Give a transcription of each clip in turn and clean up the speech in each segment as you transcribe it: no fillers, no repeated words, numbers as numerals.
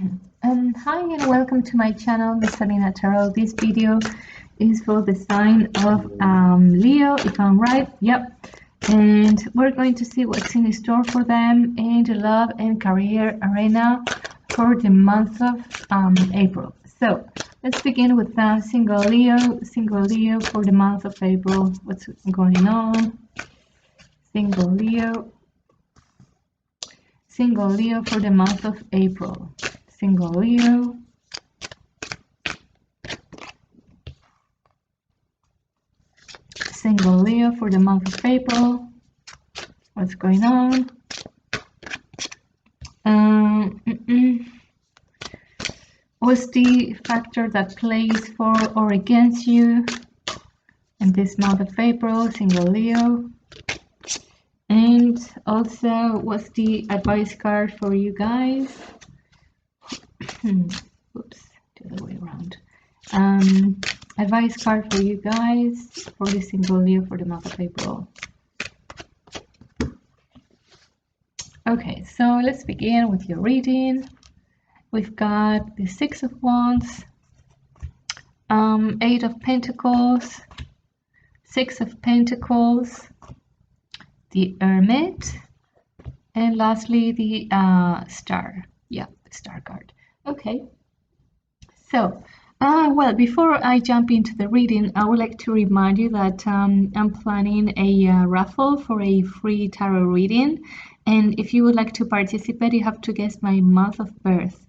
Hi and welcome to my channel, Mesalina Tarot. This video is for the sign of Leo, if I'm right. Yep. And we're going to see what's in store for them in the love and career arena for the month of April. So let's begin with single Leo for the month of April. What's going on? Single Leo for the month of April. Single Leo. Single Leo for the month of April. What's going on? What's the factor that plays for or against you in this month of April, single Leo? And also, what's the advice card for you guys? Oops, the other way around. Advice card for you guys for the single Leo for the month of April. Okay, so let's begin with your reading. We've got the Six of Wands, Eight of Pentacles, Six of Pentacles, the Hermit, and lastly the Star. Yeah, the Star card. Okay, so well, before I jump into the reading, I would like to remind you that I'm planning a raffle for a free tarot reading, and if you would like to participate, you have to guess my month of birth.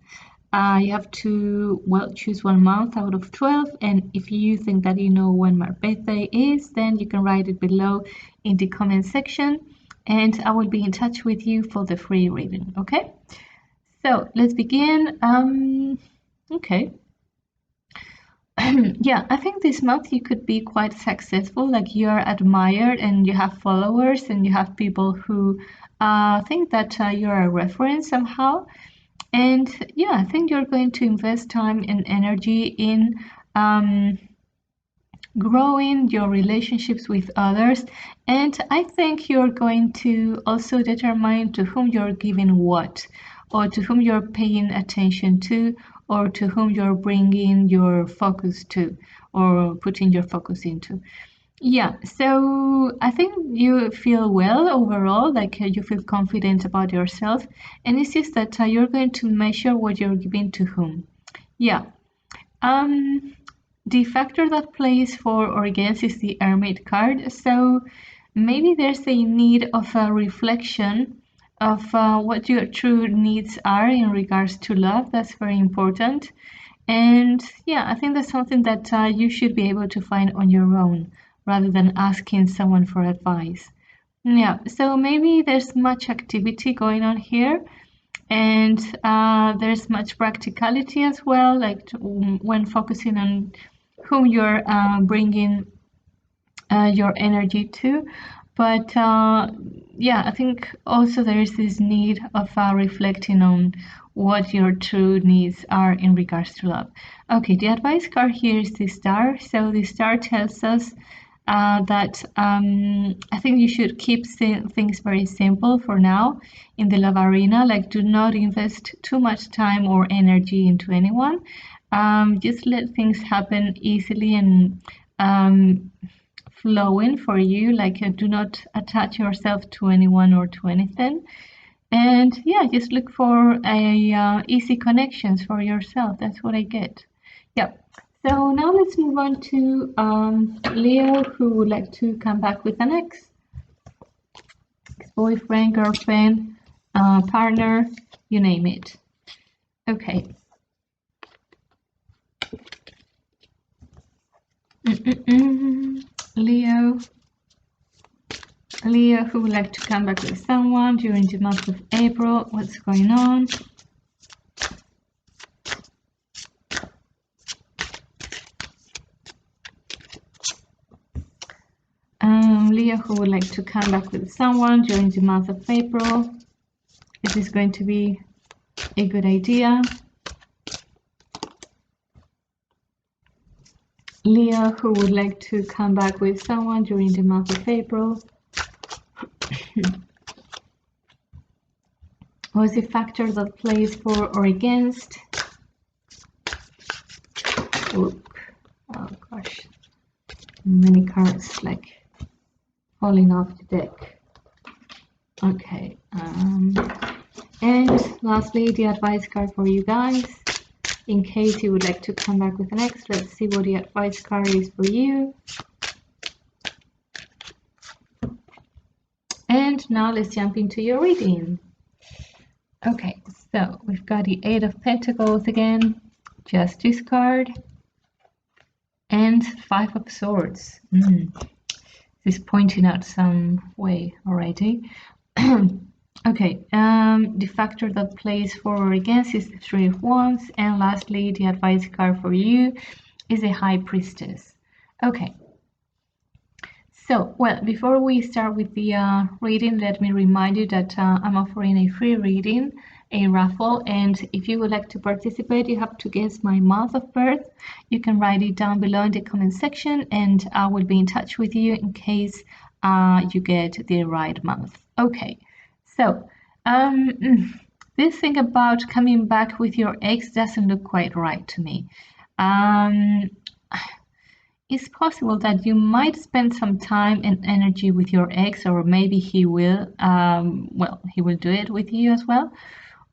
You have to, well, choose one month out of 12, and if you think that you know when my birthday is, then you can write it below in the comment section, and I will be in touch with you for the free reading. Okay, so let's begin. Okay. Yeah, I think this month you could be quite successful, like you are admired and you have followers and you have people who think that you're a reference somehow. And yeah, I think you're going to invest time and energy in growing your relationships with others. And I think you're going to also determine to whom you're giving what, or to whom you're paying attention to, or to whom you're bringing your focus to, or putting your focus into. Yeah, so I think you feel well overall, like you feel confident about yourself, and it's just that you're going to measure what you're giving to whom. Yeah. The factor that plays for or against is the Hermit card, so maybe there's a need of a reflection of what your true needs are in regards to love. That's very important. And yeah, I think that's something that you should be able to find on your own rather than asking someone for advice. Yeah, so maybe there's much activity going on here, and there's much practicality as well, like when focusing on whom you're bringing your energy to. But yeah, I think also there is this need of reflecting on what your true needs are in regards to love. Okay, the advice card here is the Star. So the Star tells us that I think you should keep things very simple for now in the love arena. Like, do not invest too much time or energy into anyone. Just let things happen easily and flowing for you. Like, do not attach yourself to anyone or to anything. And yeah, just look for a easy connections for yourself. That's what I get. Yep. So now let's move on to Leo, who would like to come back with an ex-boyfriend, girlfriend, partner, you name it. Okay. Leo, who would like to come back with someone during the month of April. What's going on? Leo, who would like to come back with someone during the month of April. Is this going to be a good idea? Leo, who would like to come back with someone during the month of April. What's the factor that plays for or against? Oop. Oh gosh, many cards like falling off the deck. Okay, and lastly, the advice card for you guys. In case you would like to come back with an ex, let's see what the advice card is for you. And now let's jump into your reading. Okay, so we've got the Eight of Pentacles again, Justice card, and Five of Swords. This is pointing out some way already. Okay, the factor that plays for or against is the Three of Wands, and lastly, the advice card for you is the High Priestess. Okay, so, well, before we start with the reading, let me remind you that I'm offering a free reading, a raffle, and if you would like to participate, you have to guess my month of birth. You can write it down below in the comment section, and I will be in touch with you in case you get the right month. Okay, so this thing about coming back with your ex doesn't look quite right to me. It's possible that you might spend some time and energy with your ex, or maybe he will, he will do it with you as well.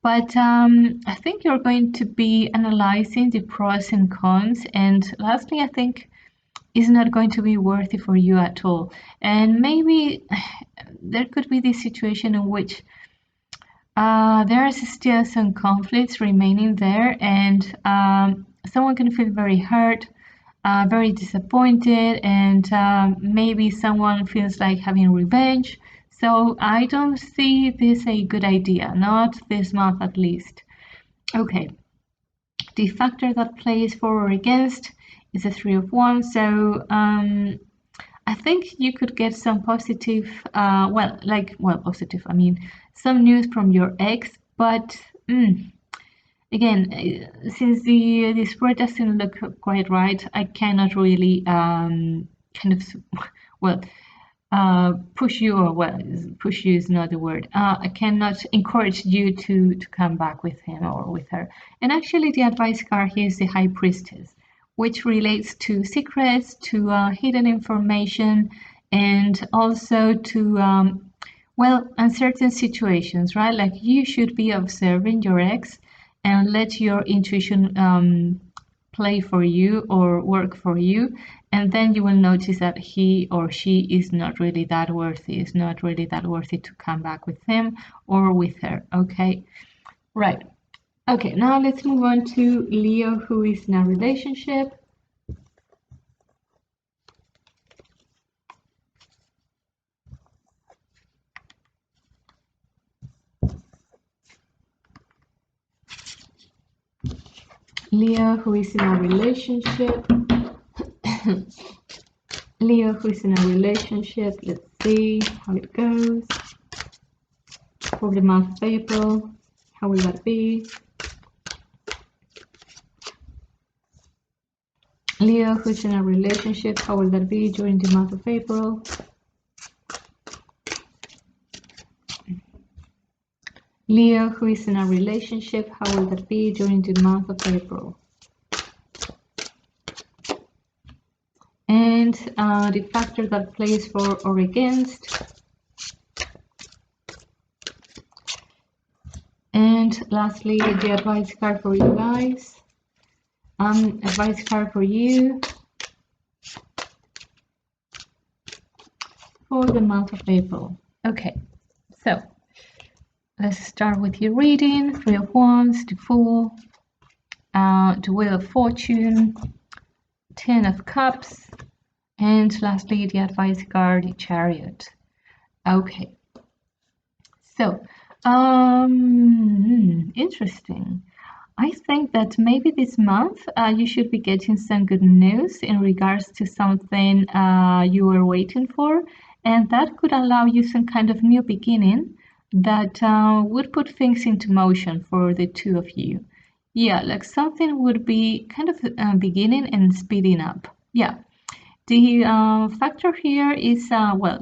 But I think you're going to be analyzing the pros and cons. And lastly, I think it's not going to be worthy for you at all. And maybe there could be this situation in which there is still some conflicts remaining there, and someone can feel very hurt, very disappointed, and maybe someone feels like having revenge. So I don't see this a good idea, not this month at least. Okay, the factor that plays for or against is the Three of Wands. So I think you could get some positive, positive, I mean, some news from your ex, but again, since the spread doesn't look quite right, I cannot really push you, or push you is not the word. I cannot encourage you to come back with him or with her. And actually, the advice card here is the High Priestess, which relates to secrets, to hidden information, and also to uncertain situations, right? Like you should be observing your ex and let your intuition play for you or work for you, and then you will notice that he or she is not really that worthy, to come back with him or with her. Okay, right. Okay, now let's move on to Leo, who is in a relationship. Leo, who is in a relationship. Leo, who is in a relationship. Let's see how it goes. For the month of April, how will that be? Leo, who is in a relationship, how will that be during the month of April? Leo, who is in a relationship, how will that be during the month of April? And the factor that plays for or against. And lastly, the advice card for you guys. Advice card for you for the month of April. Okay, so let's start with your reading. Three of Wands, the Fool, the Wheel of Fortune, Ten of Cups, and lastly the advice card, the Chariot. Okay, so interesting. I think that maybe this month you should be getting some good news in regards to something you were waiting for, and that could allow you some kind of new beginning that would put things into motion for the two of you. Yeah, like something would be kind of beginning and speeding up. Yeah, the factor here is,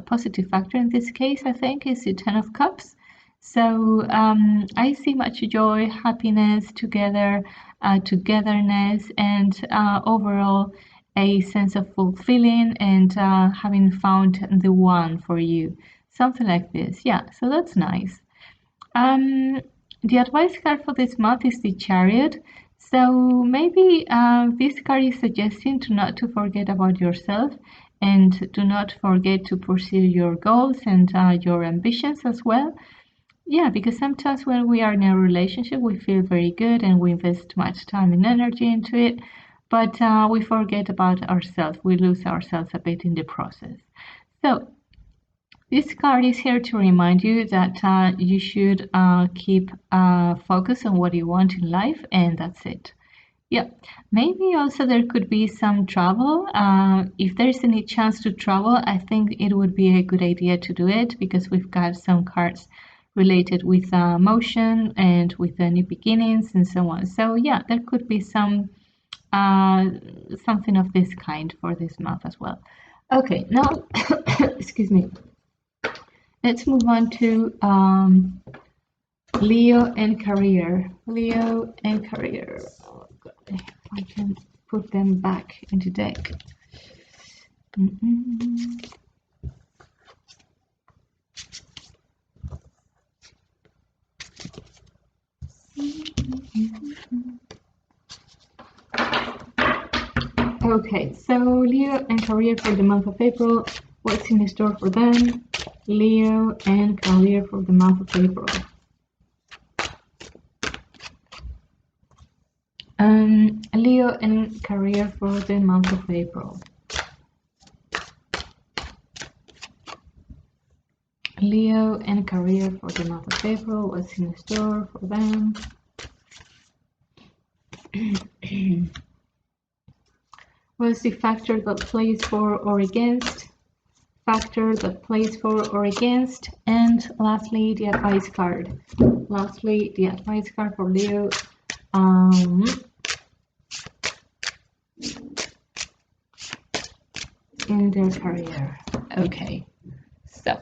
positive factor in this case, I think, is the Ten of Cups. So I see much joy, happiness, togetherness, and overall a sense of fulfilling and having found the one for you. Something like this. Yeah, so that's nice. Um, the advice card for this month is the Chariot. So maybe this card is suggesting to not to forget about yourself and do not forget to pursue your goals and your ambitions as well. Yeah, because sometimes when we are in a relationship, we feel very good and we invest much time and energy into it, but we forget about ourselves. We lose ourselves a bit in the process. So this card is here to remind you that you should keep focus on what you want in life, and that's it. Yeah, maybe also there could be some travel. If there's any chance to travel, I think it would be a good idea to do it because we've got some cards related with motion and with new beginnings and so on. So yeah, there could be uh, something of this kind for this month as well. Okay, now excuse me. Let's move on to Leo and career. Leo and career. Oh, God. I can put them back into deck. Okay, so Leo and career for the month of April. What's in store for them? Leo and career for the month of April. Leo and career for the month of April. Leo and career for the month of April. What's in store for them? What's the factor that plays for or against? Factor that plays for or against? And lastly, the advice card. Lastly, the advice card for Leo. In their career. Okay, so,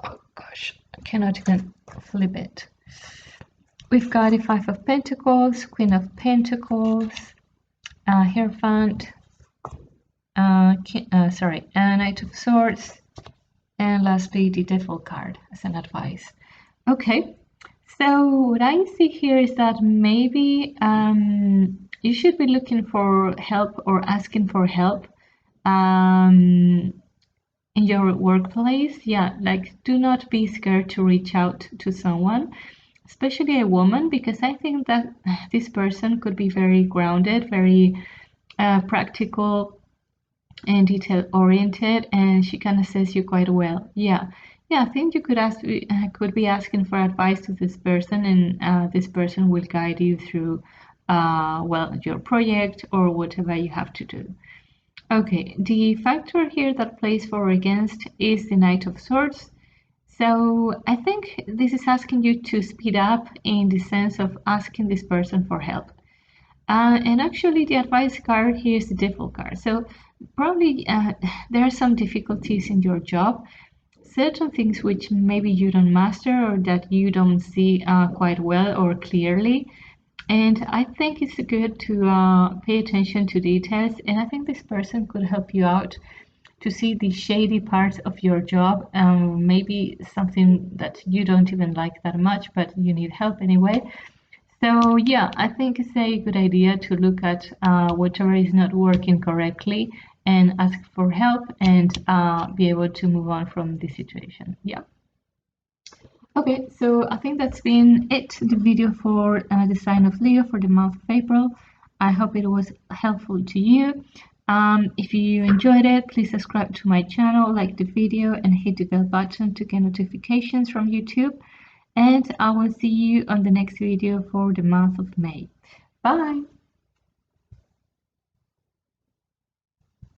oh gosh, I cannot even flip it. We've got the Five of Pentacles, Queen of Pentacles, Hierophant, Knight of Swords, and lastly the Devil card as an advice. Okay, so what I see here is that maybe you should be looking for help or asking for help in your workplace. Yeah, like do not be scared to reach out to someone, especially a woman, because I think that this person could be very grounded, very practical and detail oriented, and she can assess you quite well. Yeah, I think you could be asking for advice to this person, and this person will guide you through your project or whatever you have to do. Okay, the factor here that plays for or against is the Knight of Swords. So I think this is asking you to speed up in the sense of asking this person for help. And actually the advice card here is the Devil card. So probably there are some difficulties in your job, certain things which maybe you don't master or that you don't see quite well or clearly. And I think it's good to pay attention to details, and I think this person could help you out to see the shady parts of your job, maybe something that you don't even like that much, but you need help anyway. So yeah, I think it's a good idea to look at whatever is not working correctly and ask for help and be able to move on from the situation. Yeah. Okay, so I think that's been it, the video for the sign of Leo for the month of April. I hope it was helpful to you. If you enjoyed it, please subscribe to my channel, like the video, and hit the bell button to get notifications from YouTube. And I will see you on the next video for the month of May. Bye!